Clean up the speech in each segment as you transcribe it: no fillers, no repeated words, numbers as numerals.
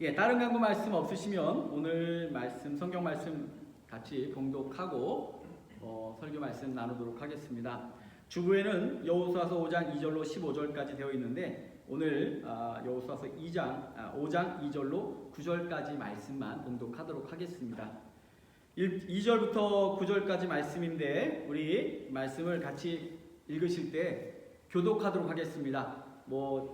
예, 다른 강구 말씀 없으시면 오늘 말씀, 성경 말씀 같이 봉독하고 설교 말씀 나누도록 하겠습니다. 주부에는 여호수아서 5장 2절로 15절까지 되어 있는데 오늘 여호수아서 5장 2절로 9절까지 말씀만 봉독하도록 하겠습니다. 2절부터 9절까지 말씀인데 우리 말씀을 같이 읽으실 때 교독하도록 하겠습니다.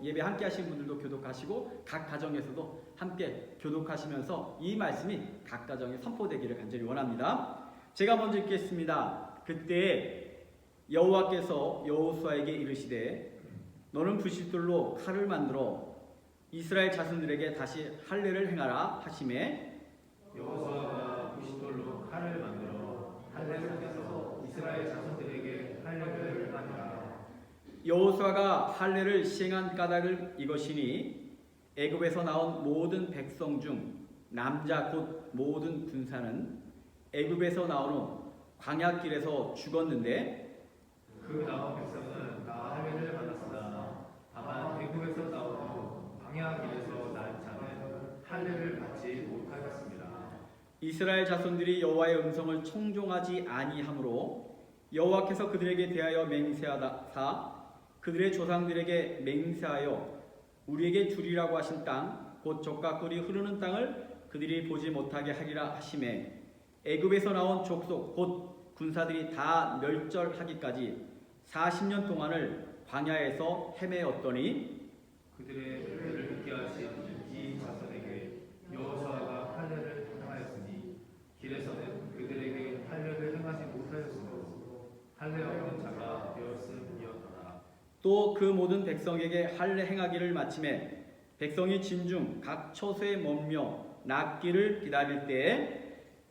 예배 함께 하신 분들도 교독하시고 각 가정에서도 함께 교독하시면서 이 말씀이 각 가정에 선포되기를 간절히 원합니다. 제가 먼저 읽겠습니다. 그때 여호와께서 여호수아에게 이르시되 너는 부싯돌로 칼을 만들어 이스라엘 자손들에게 다시 할례를 행하라 하시매 여호수아가 부싯돌로 칼을 만들어 할례를 해서 이스라엘 자손들에게 할례를 행하니라. 여호수아가 할례를 시행한 까닭은 이것이니 애굽에서 나온 모든 백성 중 남자 곧 모든 군사는 애굽에서 나온 후 광야길에서 죽었는데 그 나온 백성은 다 할례를 받았으나 다만 애굽에서 나온 후 광야길에서 난 자는 할례를 받지 못하였습니다. 이스라엘 자손들이 여호와의 음성을 청종하지 아니하므로 여호와께서 그들에게 대하여 맹세하사 그들의 조상들에게 맹세하여 우리에게 주리라고 하신 땅 곧 젖과 꿀이 흐르는 땅을 그들이 보지 못하게 하리라 하시매 애굽에서 나온 족속 곧 군사들이 다 멸절하기까지 40년 동안을 광야에서 헤매었더니 그들의 율례를 잊게 하신 이 자손에게 여호수아가 할례를 행하였으니 길에서는 그들에게 할례를 행하지 못하였으므로 할례 없는 자가 되었음이었더라. 또 그 모든 백성에게 할례 행하기를 마침에 백성이 진중 각 처소에 머물며 낫기를 기다릴 때에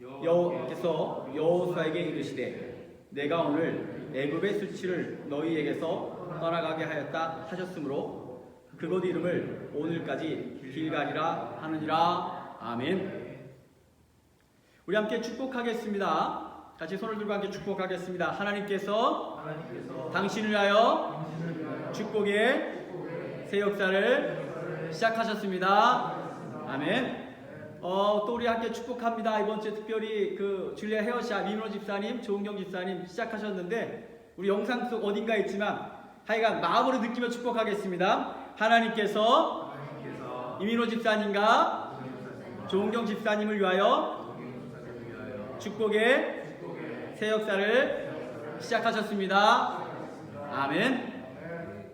여호와께서 여호수아에게 이르시되 내가 오늘 애굽의 수치를 너희에게서 떠나가게 하였다 하셨으므로 그곳 이름을 오늘까지 길갈이라 하느니라. 아멘. 우리 함께 축복하겠습니다. 같이 손을 들고 함께 축복하겠습니다. 하나님께서 당신을 위하여 축복의 새 역사를 시작하셨습니다. 아멘. 또 우리 함께 축복합니다. 이번 주에 특별히 줄리아 헤어샵 이민호 집사님, 조은경 집사님 시작하셨는데 우리 영상 속 어딘가에 있지만 하여간 마음으로 느끼며 축복하겠습니다. 하나님께서 이민호 집사님과 조은경 집사님을 위하여 축복의 새 역사를 시작하셨습니다. 아멘.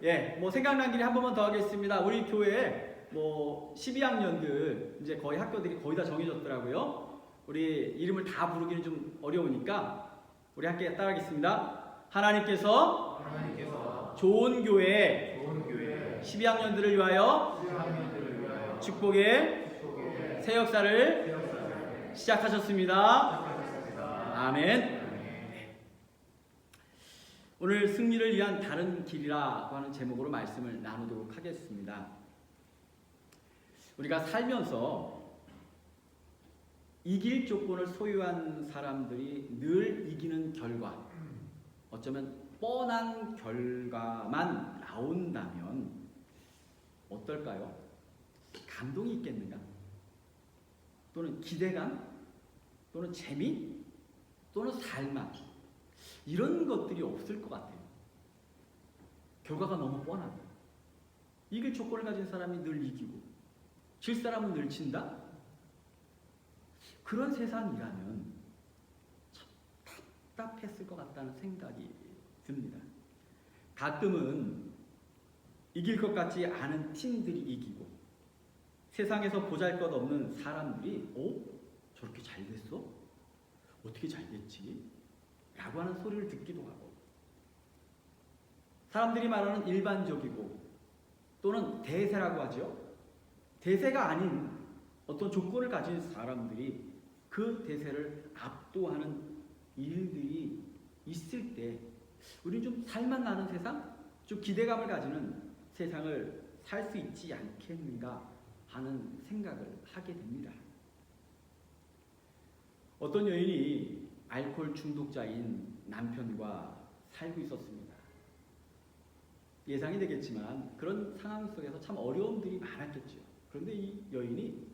예, 생각난 길에 한 번만 더 하겠습니다. 우리 교회에 12학년들 이제 거의 학교들이 거의 다 정해졌더라고요. 우리 이름을 다 부르기는 좀 어려우니까 우리 함께 따라하겠습니다. 하나님께서 좋은 교회 12학년들을 위하여 축복의 새 역사를 시작하셨습니다. 아멘. 오늘 승리를 위한 다른 길이라고 하는 제목으로 말씀을 나누도록 하겠습니다. 우리가 살면서 이길 조건을 소유한 사람들이 늘 이기는 결과, 어쩌면 뻔한 결과만 나온다면 어떨까요? 감동이 있겠는가? 또는 기대감? 또는 재미? 또는 살만? 이런 것들이 없을 것 같아요. 결과가 너무 뻔하다. 이길 조건을 가진 사람이 늘 이기고 질 사람은 늘 진다? 그런 세상이라면 참 답답했을 것 같다는 생각이 듭니다. 가끔은 이길 것 같지 않은 팀들이 이기고 세상에서 보잘것없는 사람들이 저렇게 잘 됐어? 어떻게 잘 됐지? 라고 하는 소리를 듣기도 하고 사람들이 말하는 일반적이고 또는 대세라고 하죠. 대세가 아닌 어떤 조건을 가진 사람들이 그 대세를 압도하는 일들이 있을 때 우리는 좀 살만 나는 세상, 좀 기대감을 가지는 세상을 살 수 있지 않겠는가 하는 생각을 하게 됩니다. 어떤 여인이 알코올 중독자인 남편과 살고 있었습니다. 예상이 되겠지만 그런 상황 속에서 참 어려움들이 많았겠죠. 그런데 이 여인이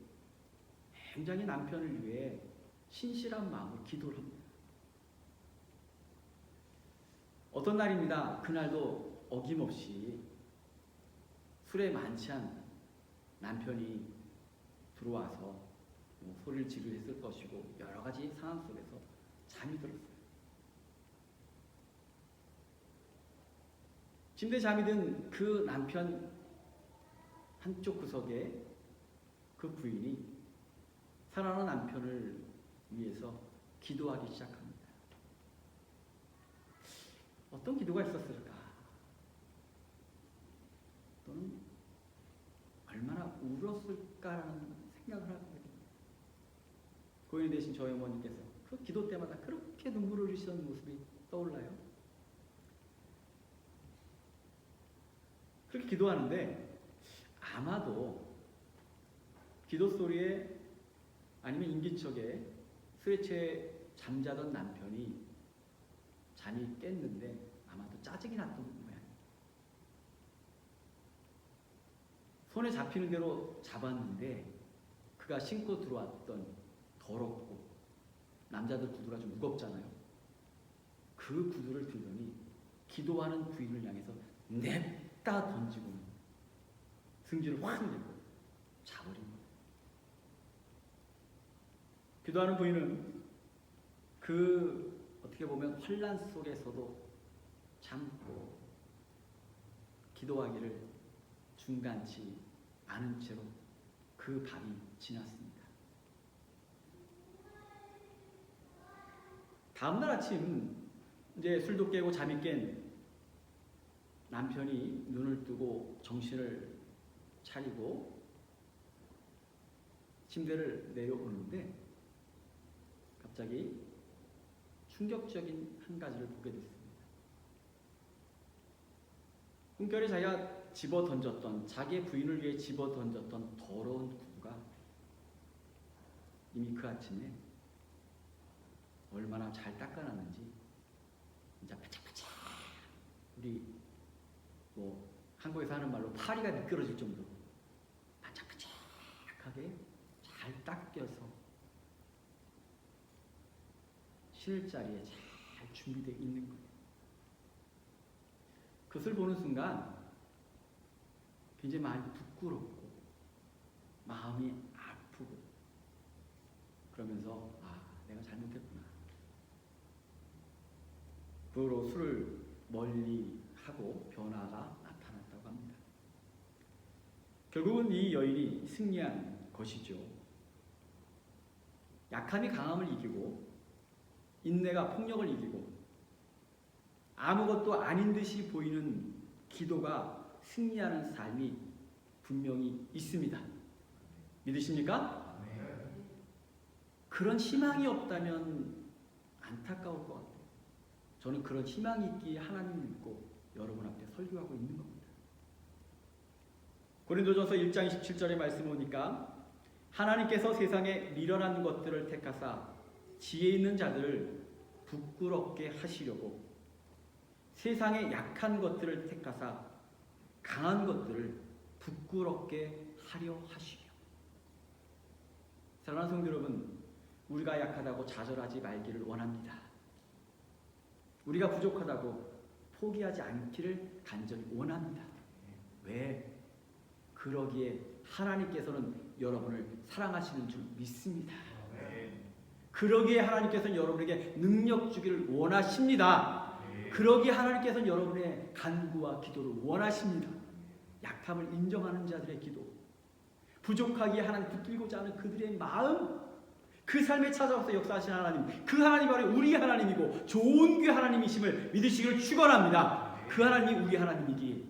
굉장히 남편을 위해 신실한 마음으로 기도를 합니다. 어떤 날입니다. 그날도 어김없이 술에 만취한 남편이 들어와서 소리를 지르했을 것이고 여러 가지 상황 속에서 잠이 들었어요. 침대에 잠이 든 그 남편 한쪽 구석에 그 부인이 사랑하는 남편을 위해서 기도하기 시작합니다. 어떤 기도가 있었을까? 또는 얼마나 울었을까라는 생각을 하게 됩니다. 고인이 되신 저희 어머니께서 그 기도 때마다 그렇게 눈물을 흘리시는 모습이 떠올라요. 그렇게 기도하는데 아마도 기도 소리에 아니면 인기척에 술에 취해 잠자던 남편이 잠이 깼는데 아마도 짜증이 났던 모양이에요. 손에 잡히는 대로 잡았는데 그가 신고 들어왔던 더럽고 남자들 구두가 좀 무겁잖아요. 그 구두를 들더니 기도하는 부인을 향해서 냅다 던지고는 승질을 확 내고 자버린 거예요. 기도하는 부인은 그 어떻게 보면 환난 속에서도 참고 기도하기를 중간치 않은 채로 그 밤이 지났습니다. 다음날 아침 이제 술도 깨고 잠이 깬 남편이 눈을 뜨고 정신을 차리고 침대를 내려오는데 갑자기 충격적인 한 가지를 보게 됐습니다. 꿈결에 자기가 집어 던졌던 자기의 부인을 위해 집어 던졌던 더러운 구두가 이미 그 아침에 얼마나 잘 닦아놨는지 진짜 바짝바짝 우리 한국에서 하는 말로 파리가 미끄러질 정도로 바짝바짝하게 잘 닦여서 신을 자리에 잘 준비되어 있는 거예요. 그것을 보는 순간 굉장히 많이 부끄럽고 마음이 아프고 그러면서 내가 잘못했구나. 그 후로 술을 멀리 하고 변화가 나타났다고 합니다. 결국은 이 여인이 승리한 것이죠. 약함이 강함을 이기고 인내가 폭력을 이기고 아무것도 아닌 듯이 보이는 기도가 승리하는 삶이 분명히 있습니다. 믿으십니까? 그런 희망이 없다면 안타까울 것 같아요. 저는 그런 희망이 있기에 하나님을 믿고 여러분 앞에 설교하고 있는 겁니다. 고린도전서 1장 27절의 말씀 보니까 하나님께서 세상에 미련한 것들을 택하사 지혜 있는 자들을 부끄럽게 하시려고 세상에 약한 것들을 택하사 강한 것들을 부끄럽게 하려 하시며. 사랑하는 성도 여러분, 우리가 약하다고 좌절하지 말기를 원합니다. 우리가 부족하다고 포기하지 않기를 간절히 원합니다. 왜? 그러기에 하나님께서는 여러분을 사랑하시는 줄 믿습니다. 그러기에 하나님께서는 여러분에게 능력 주기를 원하십니다. 그러기에 하나님께서는 여러분의 간구와 기도를 원하십니다. 약함을 인정하는 자들의 기도, 부족하기에 하나님 붙들고자 하는 그들의 마음, 그 삶에 찾아와서 역사하신 하나님, 그 하나님 바로 우리 하나님이고 좋은 그 하나님이심을 믿으시기를 축원합니다. 그 하나님이 우리 하나님이기에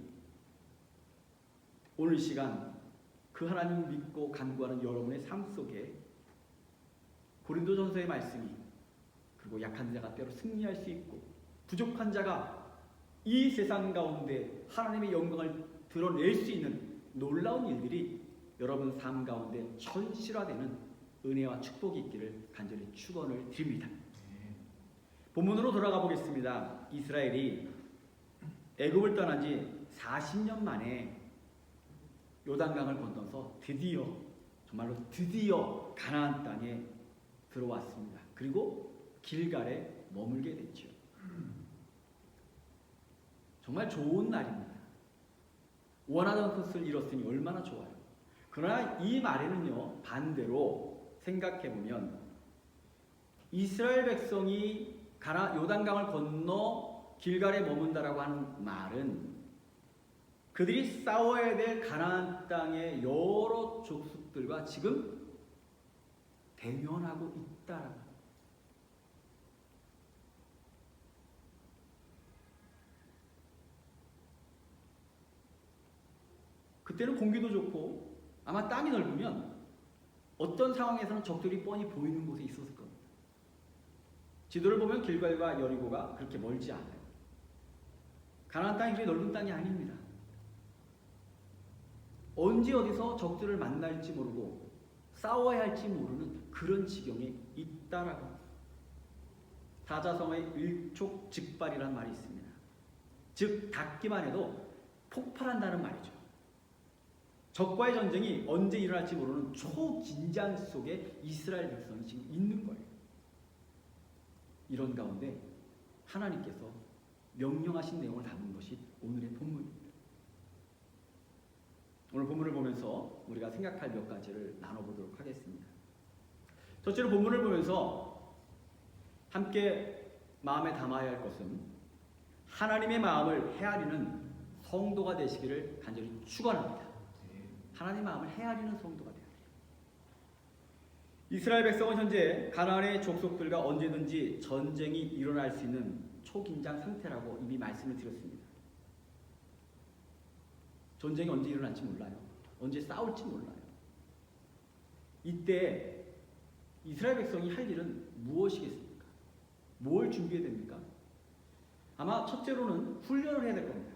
오늘 시간 그 하나님을 믿고 간구하는 여러분의 삶 속에 고린도전서의 말씀이, 그리고 약한 자가 때로 승리할 수 있고 부족한 자가 이 세상 가운데 하나님의 영광을 드러낼 수 있는 놀라운 일들이 여러분 삶 가운데 현실화되는 은혜와 축복이 있기를 간절히 축원을 드립니다. 본문으로 돌아가 보겠습니다. 이스라엘이 애굽을 떠난 지 40년 만에 요단강을 건너서 드디어 정말로 드디어 가나안 땅에 들어왔습니다. 그리고 길갈에 머물게 됐죠. 정말 좋은 날입니다. 원하던 것을 이뤘으니 얼마나 좋아요. 그러나 이 말에는요, 반대로 생각해보면 이스라엘 백성이 요단강을 건너 길갈에 머문다라고 하는 말은 그들이 싸워야 될 가나안 땅의 여러 족속들과 지금 대면하고 있다라는 거예요. 그때는 공기도 좋고 아마 땅이 넓으면 어떤 상황에서는 적들이 뻔히 보이는 곳에 있었을 겁니다. 지도를 보면 길갈과 여리고가 그렇게 멀지 않아요. 가나안 땅이 그렇게 넓은 땅이 아닙니다. 언제 어디서 적들을 만날지 모르고 싸워야 할지 모르는 그런 지경에 있다라고 합니다. 사자성어의 일촉즉발이라는 말이 있습니다. 즉 닿기만 해도 폭발한다는 말이죠. 적과의 전쟁이 언제 일어날지 모르는 초긴장 속에 이스라엘 백성이 지금 있는 거예요. 이런 가운데 하나님께서 명령하신 내용을 담은 것이 오늘의 본문입니다. 오늘 본문을 보면서 우리가 생각할 몇 가지를 나눠보도록 하겠습니다. 첫째로 본문을 보면서 함께 마음에 담아야 할 것은 하나님의 마음을 헤아리는 성도가 되시기를 간절히 축원합니다. 하나님의 마음을 헤아리는 성도가 되어야 돼요. 이스라엘 백성은 현재 가나안의 족속들과 언제든지 전쟁이 일어날 수 있는 초긴장 상태라고 이미 말씀을 드렸습니다. 전쟁이 언제 일어날지 몰라요. 언제 싸울지 몰라요. 이때 이스라엘 백성이 할 일은 무엇이겠습니까? 뭘 준비해야 됩니까? 아마 첫째로는 훈련을 해야 될 겁니다.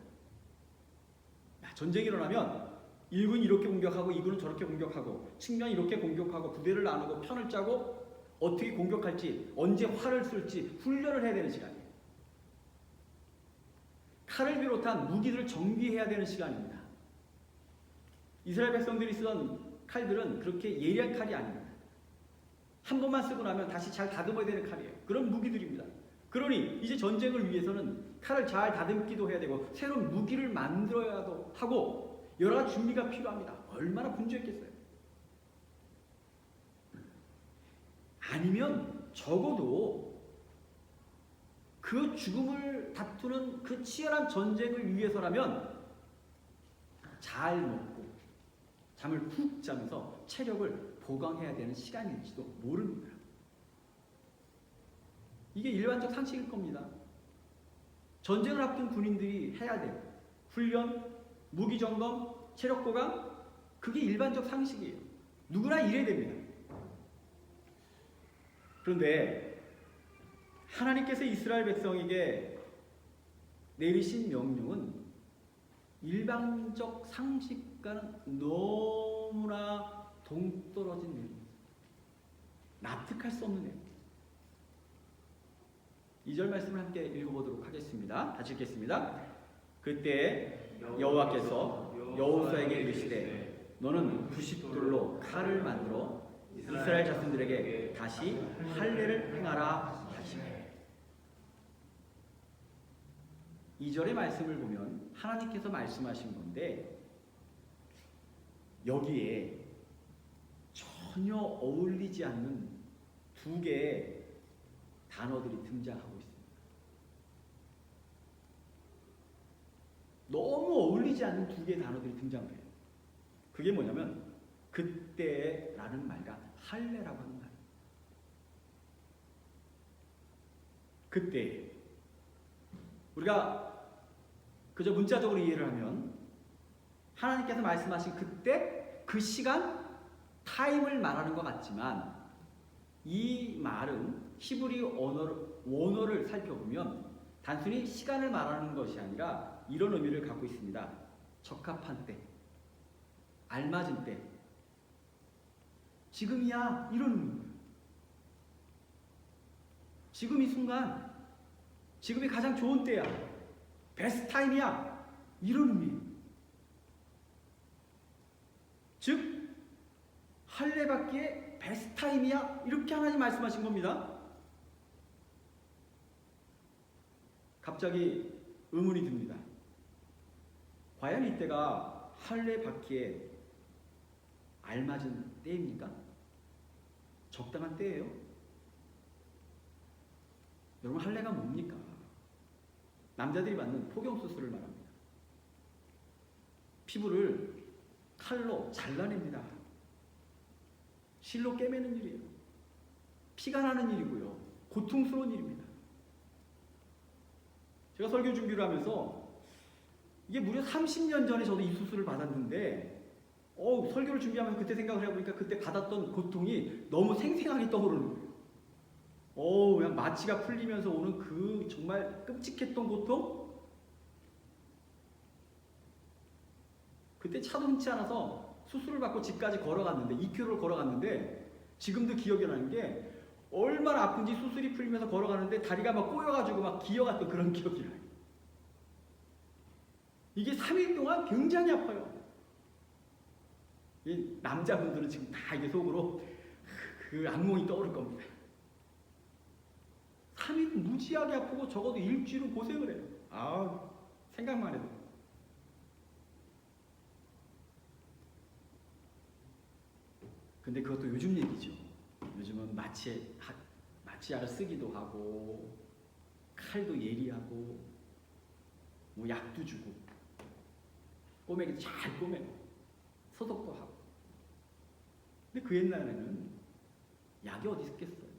전쟁이 일어나면 1군이 이렇게 공격하고 2군은 저렇게 공격하고 측면이 이렇게 공격하고 부대를 나누고 편을 짜고 어떻게 공격할지 언제 활을 쏠지 훈련을 해야 되는 시간이에요. 칼을 비롯한 무기들을 정비해야 되는 시간입니다. 이스라엘 백성들이 쓰던 칼들은 그렇게 예리한 칼이 아닙니다. 한 번만 쓰고 나면 다시 잘 다듬어야 되는 칼이에요. 그런 무기들입니다. 그러니 이제 전쟁을 위해서는 칼을 잘 다듬기도 해야 되고 새로운 무기를 만들어야 하고 여러 가지 준비가 필요합니다. 얼마나 분주했겠어요. 아니면 적어도 그 죽음을 다투는 그 치열한 전쟁을 위해서라면 잘 먹고 잠을 푹 자면서 체력을 보강해야 되는 시간일지도 모릅니다. 이게 일반적 상식일 겁니다. 전쟁을 앞둔 군인들이 해야 돼요. 훈련, 무기 점검, 체력 보강, 그게 일반적 상식이에요. 누구나 이래야 됩니다. 그런데 하나님께서 이스라엘 백성에게 내리신 명령은 일반적 상식과는 너무나 동떨어진 내용입니다. 납득할 수 없는 내용입니다. 2절 말씀을 함께 읽어보도록 하겠습니다. 같이 읽겠습니다. 그때 여호와께서 여호수아에게 이르시되 너는 부싯돌로 칼을 만들어 이스라엘 자손들에게 다시 할례를 행하라 하시매. 2절의 말씀을 보면 하나님께서 말씀하신 건데 여기에 전혀 어울리지 않는 두 개의 단어들이 등장하고 있습니다. 너무 어울리지 않는 두 개의 단어들이 등장을 해요. 그게 뭐냐면 그때라는 말과 할례라고 하는 말. 그때 우리가 그저 문자적으로 이해를 하면 하나님께서 말씀하신 그때 그 시간 타임을 말하는 것 같지만 이 말은 히브리 원어를 살펴보면 단순히 시간을 말하는 것이 아니라 이런 의미를 갖고 있습니다. 적합한 때, 알맞은 때, 지금이야 이런 의미입니다. 지금 이 순간, 지금이 가장 좋은 때야, 베스트 타임이야 이런 의미예요. 즉 할례 받기에 베스트 타임이야? 이렇게 하나님 말씀하신 겁니다. 갑자기 의문이 듭니다. 과연 이때가 할례 받기에 알맞은 때입니까? 적당한 때예요? 여러분, 할례가 뭡니까? 남자들이 받는 포경 수술을 말합니다. 피부를 칼로 잘라냅니다. 실로 꿰매는 일이에요. 피가 나는 일이고요. 고통스러운 일입니다. 제가 설교 준비를 하면서 이게 무려 30년 전에 저도 이 수술을 받았는데 설교를 준비하면서 그때 생각을 해보니까 그때 받았던 고통이 너무 생생하게 떠오르는 거예요. 그냥 마취가 풀리면서 오는 그 정말 끔찍했던 고통? 그때 차도 흔치 않아서 수술을 받고 집까지 걸어갔는데 2km를 걸어갔는데 지금도 기억이 나는 게 얼마나 아픈지 수술이 풀리면서 걸어가는데 다리가 막 꼬여가지고 막 기어갔던 그런 기억이 나요. 이게 3일 동안 굉장히 아파요. 이 남자분들은 지금 다 이게 속으로 그 악몽이 떠오를 겁니다. 3일 무지하게 아프고 적어도 일주일은 고생을 해요. 생각만 해도. 근데 그것도 요즘 얘기죠. 요즘은 마취약을 쓰기도 하고 칼도 예리하고 뭐 약도 주고 꼬매기도 잘 꼬매고 소독도 하고. 근데 그 옛날에는 약이 어디 있겠어요?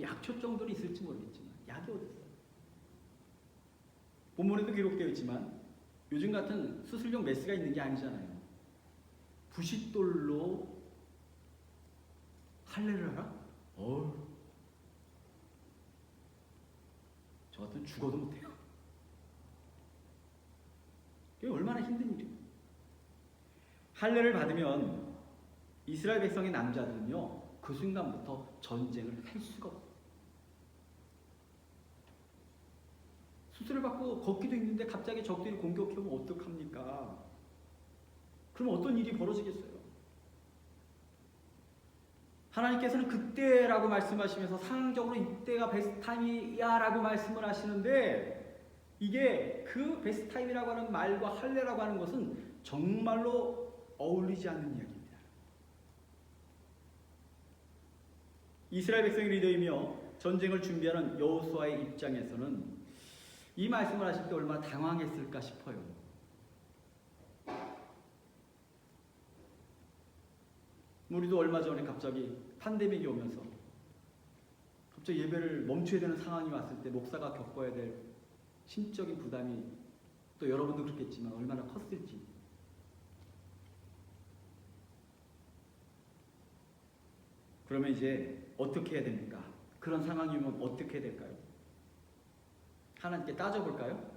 약초 정도는 있을지 모르겠지만 약이 어디 있어요? 본문에도 기록되어 있지만 요즘 같은 수술용 메스가 있는 게 아니잖아요. 부싯돌로 할례를 하라? 저 같으면 죽어도 못해요. 그게 얼마나 힘든 일이에요. 할례를 받으면 이스라엘 백성의 남자들은요, 그 순간부터 전쟁을 할 수가 없어요. 수술을 받고 걷기도 힘든데 갑자기 적들이 공격해오면 어떡합니까? 그럼 어떤 일이 벌어지겠어요? 하나님께서는 그때라고 말씀하시면서 상황적으로 이때가 베스트 타임이야 라고 말씀을 하시는데 이게 그 베스트 타임이라고 하는 말과 할례라고 하는 것은 정말로 어울리지 않는 이야기입니다. 이스라엘 백성이 리더이며 전쟁을 준비하는 여호수아의 입장에서는 이 말씀을 하실 때 얼마나 당황했을까 싶어요. 우리도 얼마 전에 갑자기 팬데믹이 오면서 갑자기 예배를 멈춰야 되는 상황이 왔을 때 목사가 겪어야 될 심적인 부담이 또 여러분도 그렇겠지만 얼마나 컸을지. 그러면 이제 어떻게 해야 됩니까? 그런 상황이면 어떻게 해야 될까요? 하나님께 따져볼까요?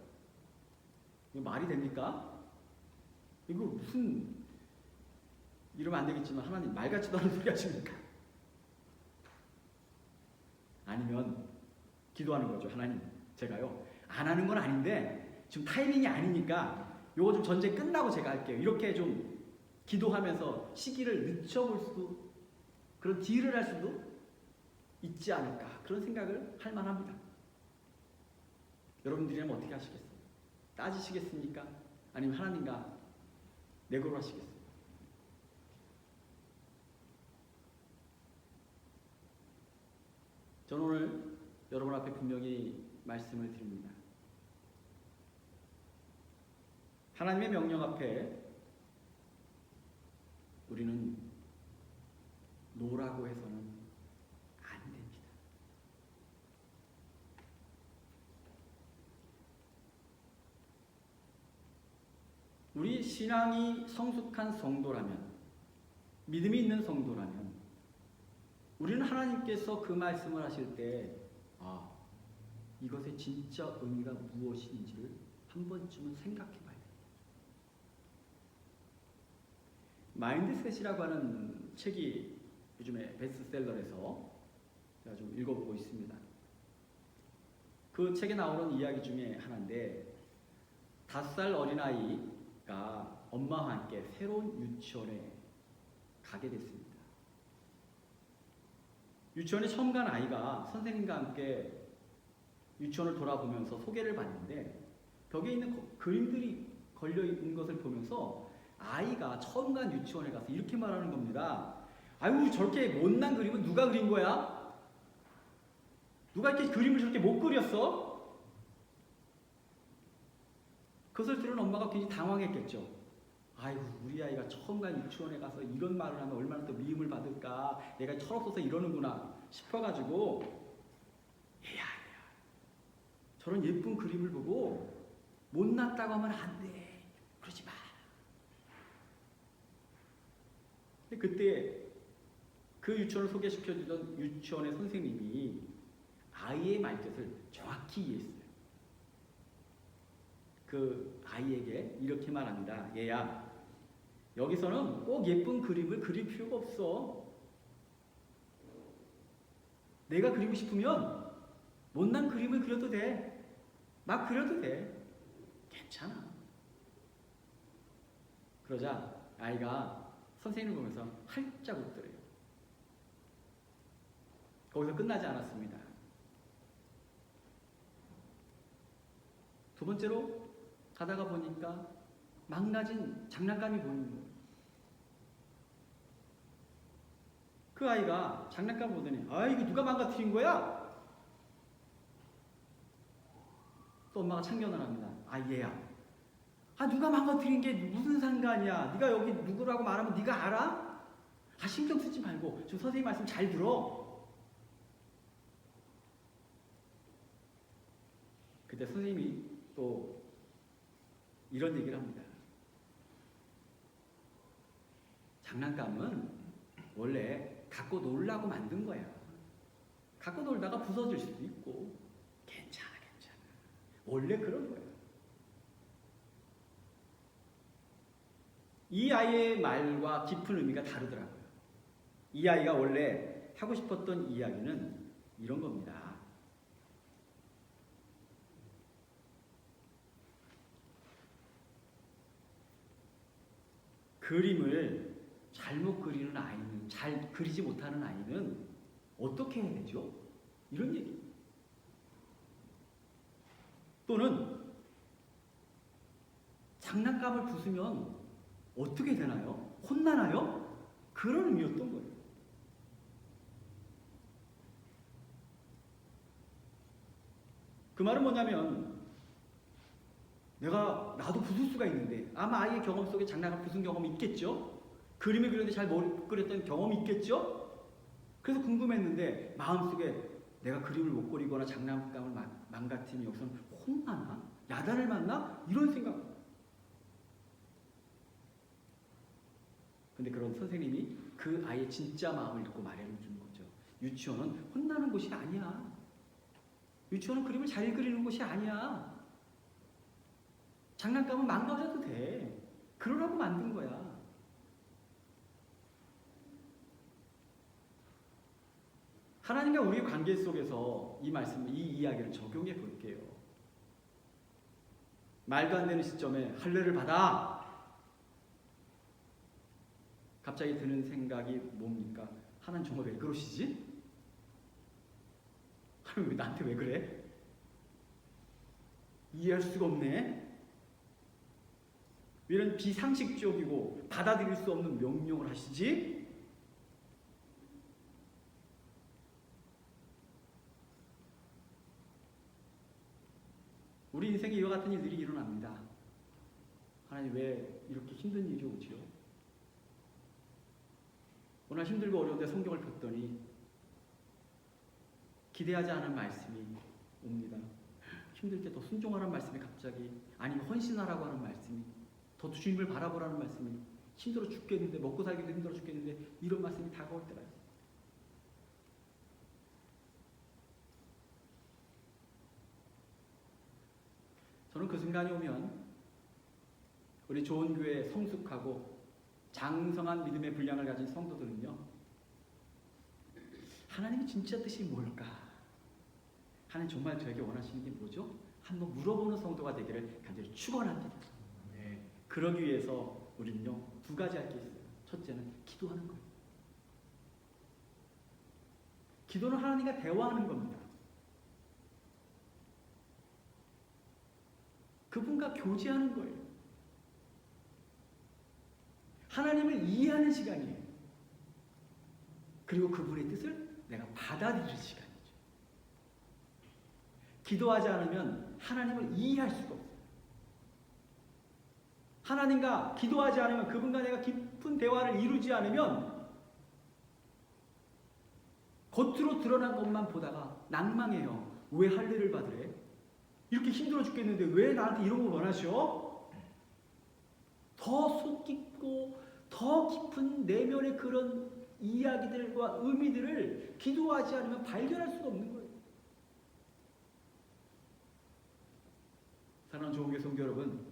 이거 말이 됩니까? 이거 무슨, 이러면 안 되겠지만 하나님 말 같지도 않은 소리 하십니까? 아니면 기도하는 거죠. 하나님, 제가요 안 하는 건 아닌데 지금 타이밍이 아니니까 요거 좀 전쟁 끝나고 제가 할게요. 이렇게 좀 기도하면서 시기를 늦춰볼 수도, 그런 딜을 할 수도 있지 않을까, 그런 생각을 할 만합니다. 여러분들이라면 어떻게 하시겠어요? 따지시겠습니까? 아니면 하나님과 내고를 하시겠어요? 저는 오늘 여러분 앞에 분명히 말씀을 드립니다. 하나님의 명령 앞에 우리는 노라고 해서는 안 됩니다. 우리 신앙이 성숙한 성도라면, 믿음이 있는 성도라면 우리는 하나님께서 그 말씀을 하실 때 이것의 진짜 의미가 무엇인지를 한 번쯤은 생각해 봐야 돼요. 마인드셋이라고 하는 책이 요즘에 베스트셀러에서 제가 좀 읽어보고 있습니다. 그 책에 나오는 이야기 중에 하나인데 5살 어린아이가 엄마와 함께 새로운 유치원에 가게 됐습니다. 유치원에 처음 간 아이가 선생님과 함께 유치원을 돌아보면서 소개를 받는데 벽에 있는 그림들이 걸려 있는 것을 보면서 아이가 처음 간 유치원에 가서 이렇게 말하는 겁니다. 아유, 저렇게 못난 그림은 누가 그린 거야? 누가 이렇게 그림을 저렇게 못 그렸어? 그것을 들은 엄마가 굉장히 당황했겠죠. 아이고, 우리 아이가 처음 간 유치원에 가서 이런 말을 하면 얼마나 또 미움을 받을까, 내가 철없어서 이러는구나 싶어가지고, 얘야, 저런 예쁜 그림을 보고 못났다고 하면 안 돼, 그러지 마. 근데 그때 그 유치원을 소개시켜주던 유치원의 선생님이 아이의 말뜻을 정확히 이해했어요. 그 아이에게 이렇게 말합니다. 얘야, 여기서는 꼭 예쁜 그림을 그릴 필요가 없어. 내가 그리고 싶으면 못난 그림을 그려도 돼. 막 그려도 돼. 괜찮아. 그러자 아이가 선생님을 보면서 활짝 웃더래요. 거기서 끝나지 않았습니다. 두 번째로 가다가 보니까 망가진 장난감이 보이는 거예요. 그 아이가 장난감 보더니 아, 이거 누가 망가뜨린 거야? 또 엄마가 참견을 합니다. 아, 얘야, 아, 누가 망가뜨린 게 무슨 상관이야? 네가 여기 누구라고 말하면 네가 알아? 아, 신경 쓰지 말고 좀 선생님 말씀 잘 들어. 그때 선생님이 또 이런 얘기를 합니다. 장난감은 원래 갖고 놀라고 만든 거야. 갖고 놀다가 부서질 수도 있고 괜찮아. 원래 그런 거야. 이 아이의 말과 깊은 의미가 다르더라고요. 이 아이가 원래 하고 싶었던 이야기는 이런 겁니다. 그림을 잘못 그리는 아이는, 잘 그리지 못하는 아이는 어떻게 해야 되죠? 이런 얘기. 또는 장난감을 부수면 어떻게 되나요? 혼나나요? 그런 의미였던 거예요. 그 말은 뭐냐면 나도 부술 수가 있는데 아마 아이의 경험 속에 장난감 부순 경험이 있겠죠? 그림을 그렸는데 잘 못 그렸던 경험이 있겠죠? 그래서 궁금했는데 마음속에 내가 그림을 못 그리거나 장난감을 망가뜨리면 여기서는 혼나나? 야단을 맞나? 이런 생각. 근데 그런 선생님이 그 아이의 진짜 마음을 읽고 말해주는 거죠. 유치원은 혼나는 곳이 아니야. 유치원은 그림을 잘 그리는 곳이 아니야. 장난감은 망가져도 돼. 그러라고 만든 거야. 하나님과 우리의 관계 속에서 이 말씀, 이 이야기를 적용해 볼게요. 말도 안 되는 시점에 할례를 받아. 갑자기 드는 생각이 뭡니까? 하나님 정말 왜 그러시지? 하나님 왜 나한테 왜 그래? 이해할 수가 없네. 왜 이런 비상식적이고 받아들일 수 없는 명령을 하시지? 우리 인생에 이와 같은 일들이 일어납니다. 하나님 왜 이렇게 힘든 일이 오지요? 오늘 힘들고 어려운데 성경을 폈더니 기대하지 않은 말씀이 옵니다. 힘들 때 더 순종하라는 말씀이 갑자기, 아니면 헌신하라고 하는 말씀이, 더 주님을 바라보라는 말씀이, 힘들어 죽겠는데, 먹고 살기도 힘들어 죽겠는데 이런 말씀이 다가올 때가 있어요. 저는 그 순간이 오면 우리 좋은 교회 성숙하고 장성한 믿음의 분량을 가진 성도들은요, 하나님의 진짜 뜻이 뭘까? 하나님 정말 저에게 원하시는 게 뭐죠? 한번 물어보는 성도가 되기를 간절히 축원합니다. 네. 그러기 위해서 우리는요, 두 가지 할 게 있어요. 첫째는 기도하는 거예요. 기도는 하나님과 대화하는 겁니다. 그분과 교제하는 거예요. 하나님을 이해하는 시간이에요. 그리고 그분의 뜻을 내가 받아들일 시간이죠. 기도하지 않으면 하나님을 이해할 수가 없어요. 하나님과 기도하지 않으면, 그분과 내가 깊은 대화를 이루지 않으면 겉으로 드러난 것만 보다가 낭망해요. 왜 할례를 받으래? 이렇게 힘들어 죽겠는데 왜 나한테 이런 걸 원하셔? 더 속 깊고 더 깊은 내면의 그런 이야기들과 의미들을 기도하지 않으면 발견할 수가 없는 거예요. 사랑하는 좋은 성도 여러분,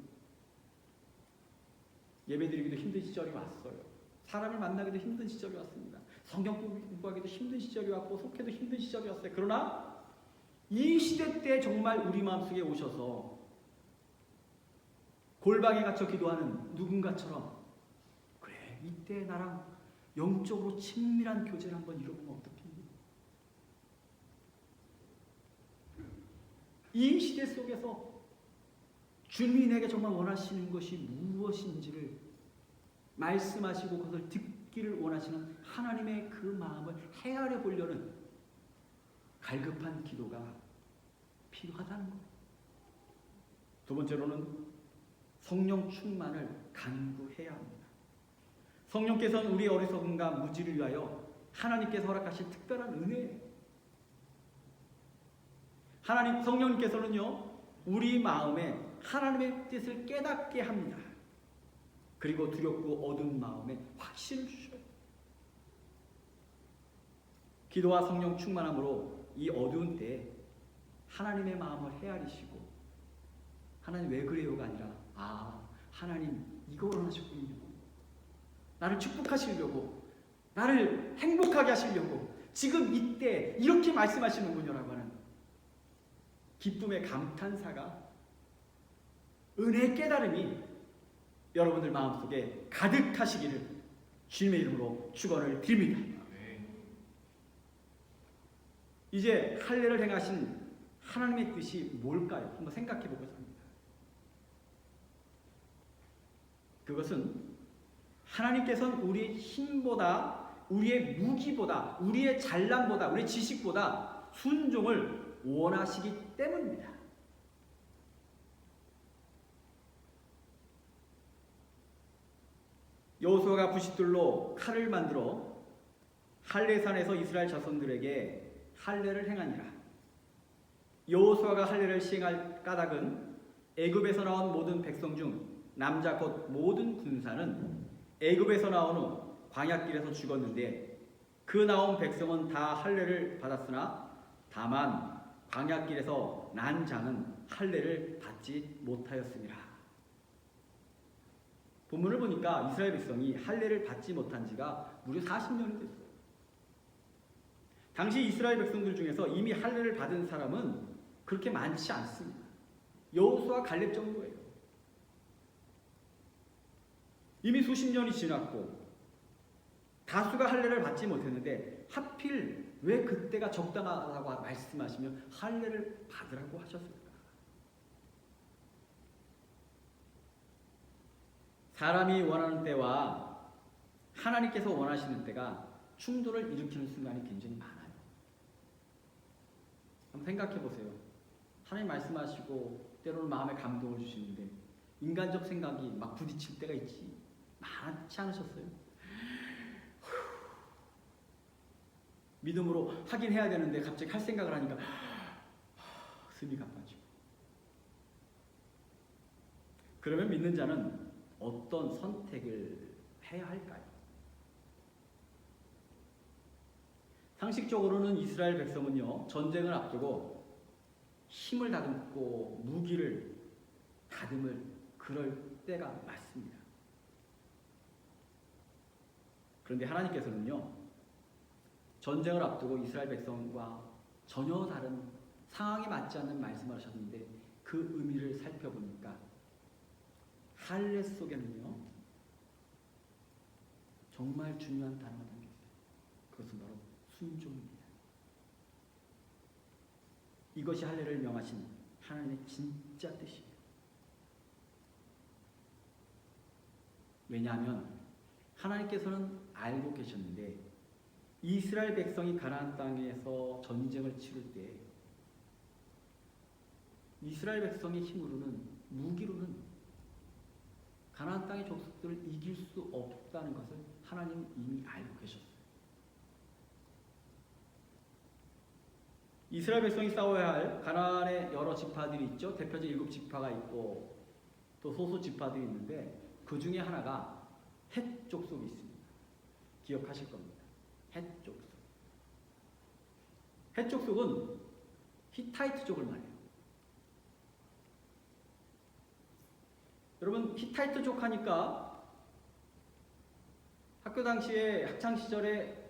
예배드리기도 힘든 시절이 왔어요. 사람을 만나기도 힘든 시절이 왔습니다. 성경 공부하기도 힘든 시절이 왔고 속해도 힘든 시절이 왔어요. 그러나 이 시대 때 정말 우리 마음속에 오셔서 골방에 갇혀 기도하는 누군가처럼, 그래, 이때 나랑 영적으로 친밀한 교제를 한번 이뤄보면 어떻겠니? 이 시대 속에서 주님이 내게 정말 원하시는 것이 무엇인지를 말씀하시고 그것을 듣기를 원하시는 하나님의 그 마음을 헤아려 보려는 갈급한 기도가 필요하다는 것. 두 번째로는 성령 충만을 간구해야 합니다. 성령께서는 우리의 어리석음과 무지를 위하여 하나님께서 허락하신 특별한 은혜예요. 하나님 성령님께서는요, 우리 마음에 하나님의 뜻을 깨닫게 합니다. 그리고 두렵고 어두운 마음에 확신을 주셔요. 기도와 성령 충만함으로 이 어두운 때에 하나님의 마음을 헤아리시고, 하나님 왜 그래요가 아니라, 아, 하나님 이거 원하셨군요. 나를 축복하시려고, 나를 행복하게 하시려고 지금 이때 이렇게 말씀하시는군요 라고 하는 기쁨의 감탄사가, 은혜의 깨달음이 여러분들 마음속에 가득하시기를 주님의 이름으로 축원을 드립니다. 이제 할례를 행하신 하나님의 뜻이 뭘까요? 한번 생각해 보고자 합니다. 그것은 하나님께서는 우리의 힘보다, 우리의 무기보다, 우리의 잘남보다, 우리의 지식보다 순종을 원하시기 때문입니다. 여호수아가 부싯돌로 칼을 만들어 할례산에서 이스라엘 자손들에게 할례를 행하니라. 여호수아가 할례를 시행할 까닭은 애굽에서 나온 모든 백성 중 남자 곧 모든 군사는 애굽에서 나온 후 광야길에서 죽었는데, 그 나온 백성은 다 할례를 받았으나 다만 광야길에서 난 자는 할례를 받지 못하였습니다. 본문을 보니까 이스라엘 백성이 할례를 받지 못한 지가 무려 40년이 됐어요. 당시 이스라엘 백성들 중에서 이미 할례를 받은 사람은 그렇게 많지 않습니다. 여호수아 갈렙 정도예요. 이미 수십 년이 지났고 다수가 할례를 받지 못했는데 하필 왜 그때가 적당하다고 말씀하시며 할례를 받으라고 하셨을까? 사람이 원하는 때와 하나님께서 원하시는 때가 충돌을 일으키는 순간이 굉장히 많아요. 한번 생각해 보세요. 하나님 말씀하시고 때로는 마음에 감동을 주시는데 인간적 생각이 막 부딪힐 때가 있지, 많지 않으셨어요? 믿음으로 하긴 해야 되는데 갑자기 할 생각을 하니까 숨이 가빠지고. 그러면 믿는 자는 어떤 선택을 해야 할까요? 상식적으로는 이스라엘 백성은요, 전쟁을 앞두고 힘을 다듬고 무기를 다듬을 그럴 때가 맞습니다. 그런데 하나님께서는요, 전쟁을 앞두고 이스라엘 백성과 전혀 다른 상황에 맞지 않는 말씀을 하셨는데, 그 의미를 살펴보니까 할례 속에는요, 정말 중요한 단어가 담겨 있어요. 그것은 바로 순종입니다. 이것이 할례를 명하신 하나님의 진짜 뜻이에요. 왜냐하면 하나님께서는 알고 계셨는데 이스라엘 백성이 가나안 땅에서 전쟁을 치를 때 이스라엘 백성의 힘으로는, 무기로는 가나안 땅의 족속들을 이길 수 없다는 것을 하나님은 이미 알고 계셨어요. 이스라엘 백성이 싸워야 할 가나안의 여러 지파들이 있죠. 대표적 7지파가 있고 또 소수 지파들이 있는데 그 중에 하나가 헷 족속이 있습니다. 기억하실 겁니다. 헷 족속. 헷 족속은 히타이트족을 말해요. 여러분, 히타이트족 하니까 학교 당시에 학창 시절에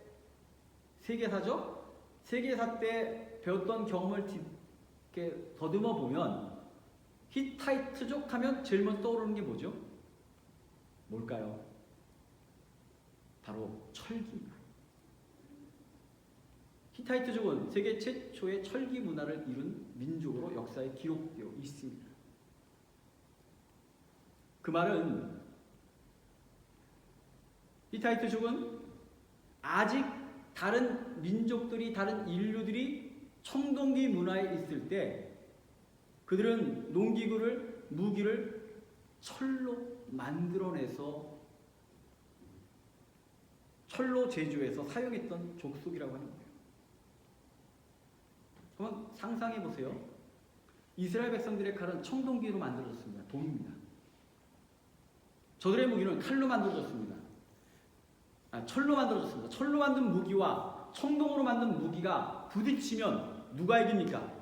세계사죠? 세계사 때 배웠던 경험을 이렇게 더듬어 보면 히타이트족 하면 제일 먼저 떠오르는 게 뭐죠? 뭘까요? 바로 철기입니다. 히타이트족은 세계 최초의 철기 문화를 이룬 민족으로 역사에 기록되어 있습니다. 그 말은 히타이트족은 아직 다른 민족들이, 다른 인류들이 청동기 문화에 있을 때 그들은 농기구를, 무기를 철로 만들어내서 철로 제조해서 사용했던 족속이라고 하는 거예요. 한번 상상해 보세요. 이스라엘 백성들의 칼은 청동기로 만들어졌습니다. 돌입니다. 저들의 무기는 칼로 만들어졌습니다. 철로 만들어졌습니다. 철로 만든 무기와 청동으로 만든 무기가 부딪히면 누가 이깁니까?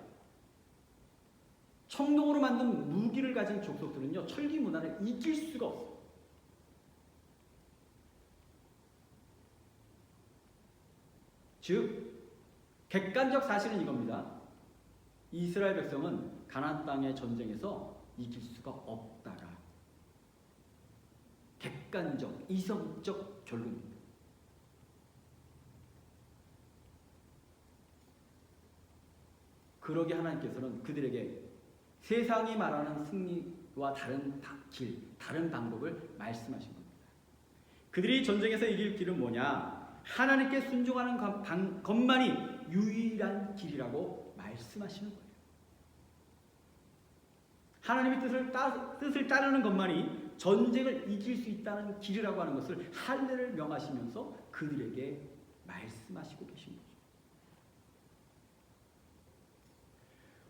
청동으로 만든 무기를 가진 족속들은요, 철기 문화를 이길 수가 없어요. 즉, 객관적 사실은 이겁니다. 이스라엘 백성은 가나안 땅의 전쟁에서 이길 수가 없다가 객관적, 이성적 결론입니다. 그러게 하나님께서는 그들에게 세상이 말하는 승리와 다른 길, 다른 방법을 말씀하신 겁니다. 그들이 전쟁에서 이길 길은 뭐냐? 하나님께 순종하는 것만이 유일한 길이라고 말씀하시는 거예요. 하나님의 뜻을 따르는 것만이 전쟁을 이길 수 있다는 길이라고 하는 것을 할례를 명하시면서 그들에게 말씀하시고 계신 거죠.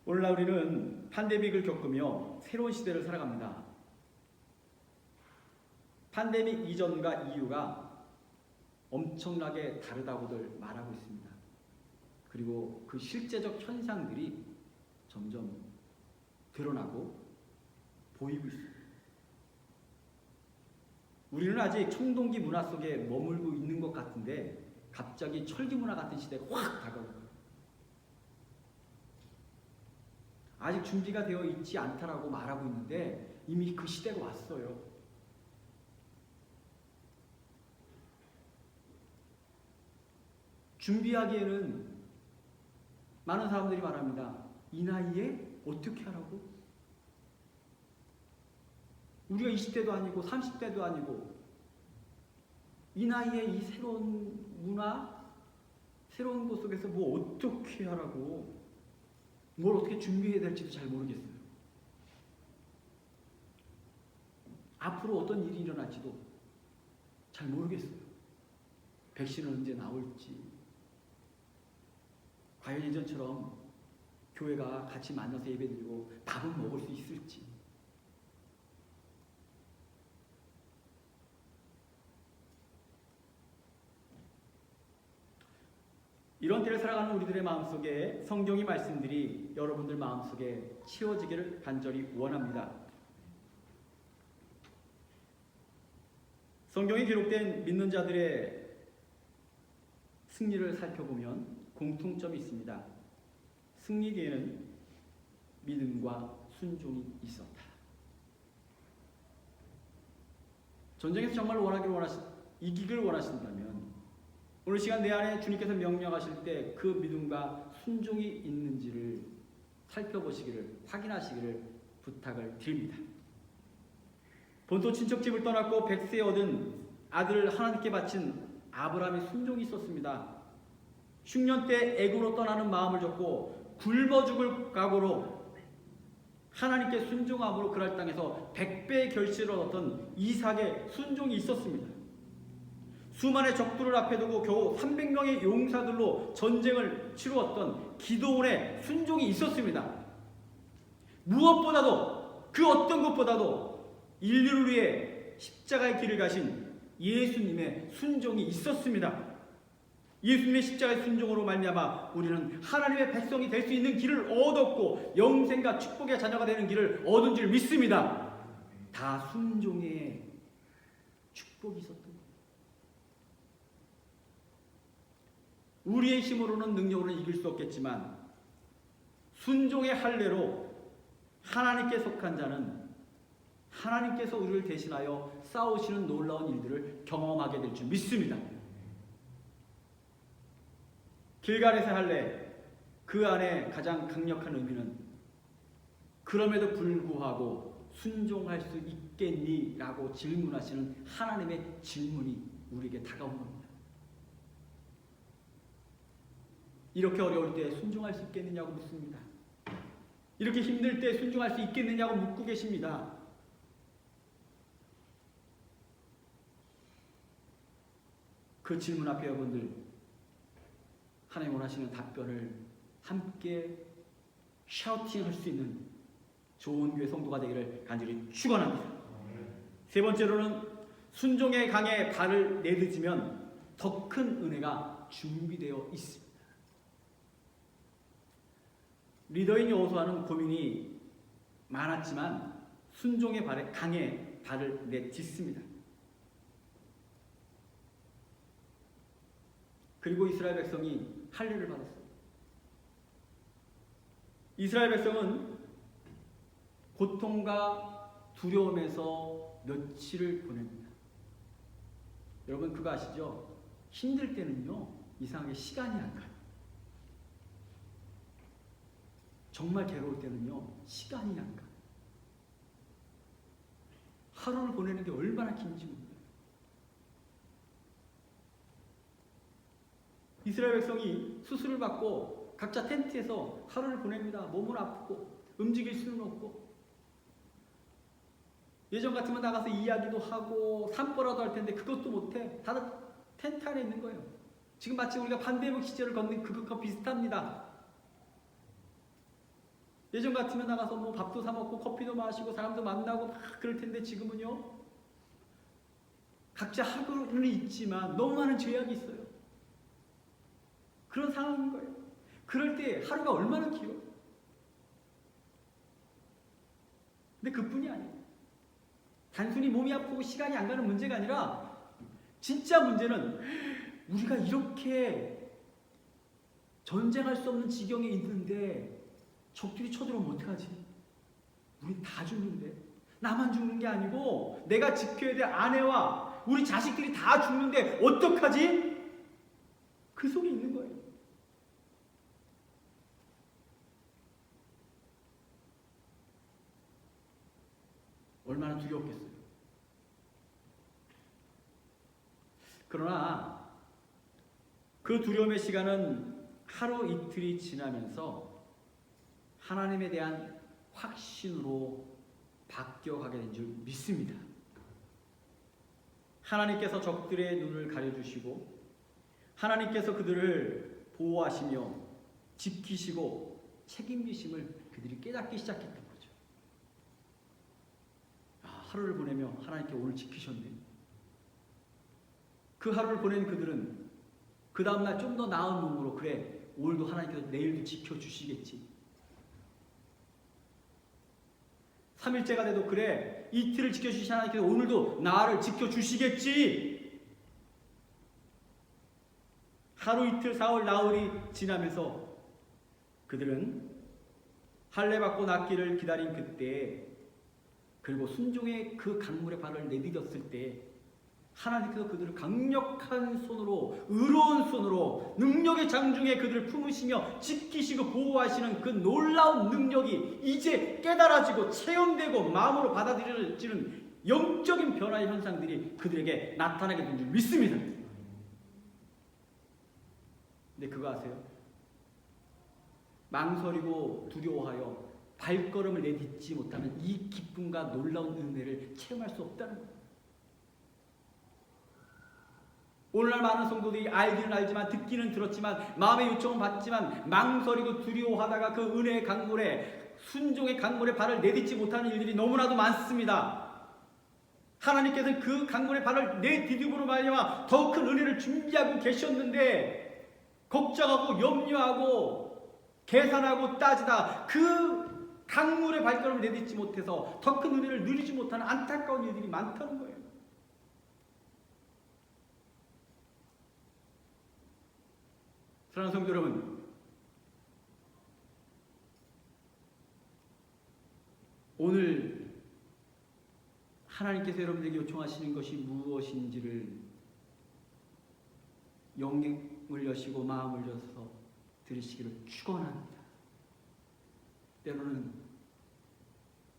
오늘날 우리는 팬데믹을 겪으며 새로운 시대를 살아갑니다. 팬데믹 이전과 이후가 엄청나게 다르다고들 말하고 있습니다. 그리고 그 실제적 현상들이 점점 드러나고 보이고 있습니다. 우리는 아직 청동기 문화 속에 머물고 있는 것 같은데 갑자기 철기 문화 같은 시대가 확 다가오고 아직 준비가 되어 있지 않다라고 말하고 있는데 이미 그 시대가 왔어요. 준비하기에는 많은 사람들이 말합니다. 이 나이에 어떻게 하라고? 우리가 20대도 아니고 30대도 아니고 이 나이에 이 새로운 문화, 새로운 것 속에서 뭐 어떻게 하라고, 뭘 어떻게 준비해야 될지도 잘 모르겠어요. 앞으로 어떤 일이 일어날지도 잘 모르겠어요. 백신은 언제 나올지, 과연 예전처럼 교회가 같이 만나서 예배드리고 밥은 먹을 수 있을지, 이런 때를 살아가는 우리들의 마음속에 성경의 말씀들이 여러분들 마음속에 채워지기를 간절히 원합니다. 성경에 기록된 믿는 자들의 승리를 살펴보면 공통점이 있습니다. 승리 뒤에는 믿음과 순종이 있었다. 전쟁에서 정말 이기길 원하신다면 오늘 시간 내 안에 주님께서 명령하실 때 그 믿음과 순종이 있는지를 살펴보시기를, 확인하시기를 부탁을 드립니다. 본토 친척집을 떠났고 백세 얻은 아들을 하나님께 바친 아브라함의 순종이 있었습니다. 흉년 때 애굽으로 떠나는 마음을 접고 굶어 죽을 각오로 하나님께 순종함으로 그랄 땅에서 100배의 결실을 얻었던 이삭의 순종이 있었습니다. 수많은 적들을 앞에 두고 겨우 300명의 용사들로 전쟁을 치루었던 기도원의 순종이 있었습니다. 무엇보다도, 그 어떤 것보다도 인류를 위해 십자가의 길을 가신 예수님의 순종이 있었습니다. 예수님의 십자가의 순종으로 말미암아 우리는 하나님의 백성이 될 수 있는 길을 얻었고 영생과 축복의 자녀가 되는 길을 얻은 줄 믿습니다. 다 순종의 축복이 있었던 거예요. 우리의 힘으로는, 능력으로는 이길 수 없겠지만 순종의 할례로 하나님께 속한 자는 하나님께서 우리를 대신하여 싸우시는 놀라운 일들을 경험하게 될 줄 믿습니다. 길갈에서 할례, 그 안에 가장 강력한 의미는 그럼에도 불구하고 순종할 수 있겠니? 라고 질문하시는 하나님의 질문이 우리에게 다가온 겁니다. 이렇게 어려울 때 순종할 수 있겠느냐고 묻습니다. 이렇게 힘들 때 순종할 수 있겠느냐고 묻고 계십니다. 그 질문 앞에 여러분들 하나님 원하시는 답변을 함께 샤우팅할 수 있는 좋은 교회 성도가 되기를 간절히 축원합니다. 세 번째로는 순종의 강에 발을 내딛으면 더 큰 은혜가 준비되어 있습니다. 리더인 여호수아는 고민이 많았지만 순종의 강에 발을 내딛습니다. 그리고 이스라엘 백성이 할례를 받았어요. 이스라엘 백성은 고통과 두려움에서 며칠을 보냅니다. 여러분 그거 아시죠? 힘들 때는요 이상하게 시간이 안 가요. 정말 괴로울 때는요 시간이 안 가요. 하루를 보내는 게 얼마나 긴지 몰라요. 이스라엘 백성이 수술을 받고 각자 텐트에서 하루를 보냅니다. 몸은 아프고 움직일 수는 없고 예전 같으면 나가서 이야기도 하고 산보라도 할 텐데 그것도 못해. 다들 텐트 안에 있는 거예요. 지금 마치 우리가 반대복 시절을 걷는 그것과 비슷합니다. 예전 같으면 나가서 뭐 밥도 사 먹고 커피도 마시고 사람도 만나고 막 그럴 텐데 지금은요 각자 하고는 있지만 너무 많은 죄악이 있어요. 그런 상황인 거예요. 그럴 때 하루가 얼마나 길어요. 근데 그뿐이 아니에요. 단순히 몸이 아프고 시간이 안 가는 문제가 아니라 진짜 문제는 우리가 이렇게 전쟁할 수 없는 지경에 있는데 적들이 쳐들어오면 어떡하지? 우리 다 죽는데. 나만 죽는 게 아니고 내가 지켜야 될 아내와 우리 자식들이 다 죽는데 어떡하지? 그 속에 있는 거예요. 얼마나 두려웠겠어요. 그러나 그 두려움의 시간은 하루 이틀이 지나면서 하나님에 대한 확신으로 바뀌어가게 된 줄 믿습니다. 하나님께서 적들의 눈을 가려주시고 하나님께서 그들을 보호하시며 지키시고 책임지심을 그들이 깨닫기 시작했던 거죠. 하루를 보내며 하나님께 오늘 지키셨네. 그 하루를 보낸 그들은 그 다음날 좀 더 나은 몸으로 그래 오늘도 하나님께서 내일도 지켜주시겠지. 3일째가 돼도 그래 이틀을 지켜주신 하나님께서 오늘도 나를 지켜주시겠지. 하루 이틀 사흘 나흘이 지나면서 그들은 할례 받고 낫기를 기다린 그때 그리고 순종의 그 강물에 발을 내디뎠을 때 하나님께서 그들을 강력한 손으로, 의로운 손으로, 능력의 장중에 그들을 품으시며 지키시고 보호하시는 그 놀라운 능력이 이제 깨달아지고 체험되고 마음으로 받아들여지는 영적인 변화의 현상들이 그들에게 나타나게 된 줄 믿습니다. 근데 그거 아세요? 망설이고 두려워하여 발걸음을 내딛지 못하면 이 기쁨과 놀라운 은혜를 체험할 수 없다는 거예요. 오늘날 많은 성도들이 알기는 알지만, 듣기는 들었지만, 마음의 요청은 받지만 망설이고 두려워하다가 그 은혜의 강물에, 순종의 강물에 발을 내딛지 못하는 일들이 너무나도 많습니다. 하나님께서는 그 강물에 발을 내디딤으로 말미암아 더 큰 은혜를 준비하고 계셨는데, 걱정하고 염려하고 계산하고 따지다 그 강물에 발걸음을 내딛지 못해서 더 큰 은혜를 누리지 못하는 안타까운 일들이 많다는 거예요. 사랑하는 성도 여러분, 오늘 하나님께서 여러분에게 요청하시는 것이 무엇인지를 영을 여시고 마음을 여서 들으시기를 축원합니다. 때로는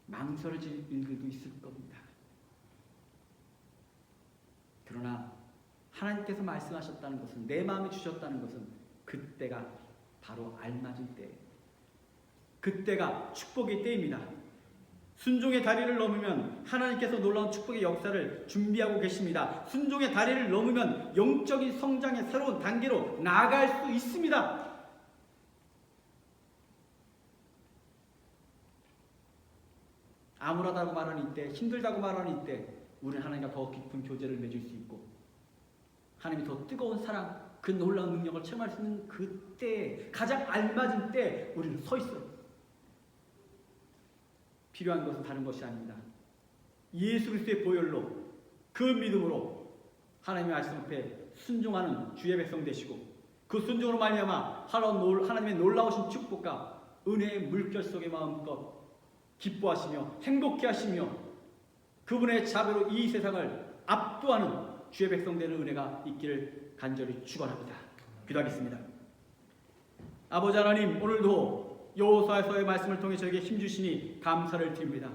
망설여질 일들도 있을 겁니다. 그러나 하나님께서 말씀하셨다는 것은, 내 마음에 주셨다는 것은 그때가 바로 알맞은 때, 그때가 축복의 때입니다. 순종의 다리를 넘으면 하나님께서 놀라운 축복의 역사를 준비하고 계십니다. 순종의 다리를 넘으면 영적인 성장의 새로운 단계로 나아갈 수 있습니다. 암울하다고 말하는 이때, 힘들다고 말하는 이때 우리는 하나님과 더 깊은 교제를 맺을 수 있고, 하나님이 더 뜨거운 사랑, 그 놀라운 능력을 체험할 수 있는 그때, 가장 알맞은 때 우리는 서 있어요. 필요한 것은 다른 것이 아닙니다. 예수 그리스도의 보혈로, 그 믿음으로 하나님의 말씀 앞에 순종하는 주의 백성 되시고, 그 순종으로 말미암아 하나님의 놀라우신 축복과 은혜의 물결 속에 마음껏 기뻐하시며 행복해하시며 그분의 자비로 이 세상을 압도하는 주의 백성 되는 은혜가 있기를 간절히 축원합니다. 기도하겠습니다. 아버지 하나님, 오늘도 여호수아서의 말씀을 통해 저에게 힘주시니 감사를 드립니다.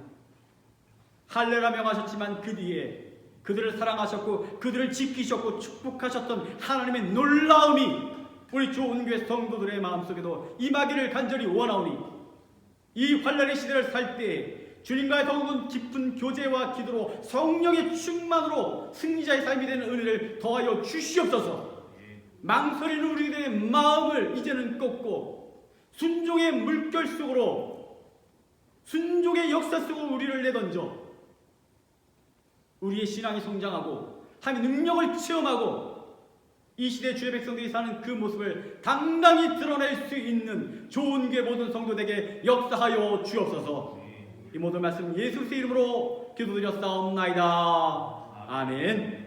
할례라 명하셨지만 그 뒤에 그들을 사랑하셨고 그들을 지키셨고 축복하셨던 하나님의 놀라움이 우리 좋은교회 성도들의 마음속에도 임하기를 간절히 원하오니, 이 환란의 시대를 살 때 주님과의 더욱은 깊은 교제와 기도로 성령의 충만으로 승리자의 삶이 되는 은혜를 더하여 주시옵소서. 망설이는 우리들의 마음을 이제는 꺾고 순종의 물결 속으로, 순종의 역사 속으로 우리를 내던져 우리의 신앙이 성장하고 하나님의 능력을 체험하고 이 시대 주의 백성들이 사는 그 모습을 당당히 드러낼 수 있는 좋은 교회 모든 성도들에게 역사하여 주옵소서. 이 모든 말씀 예수 그리스도의 이름으로 기도드렸사옵나이다. 아멘.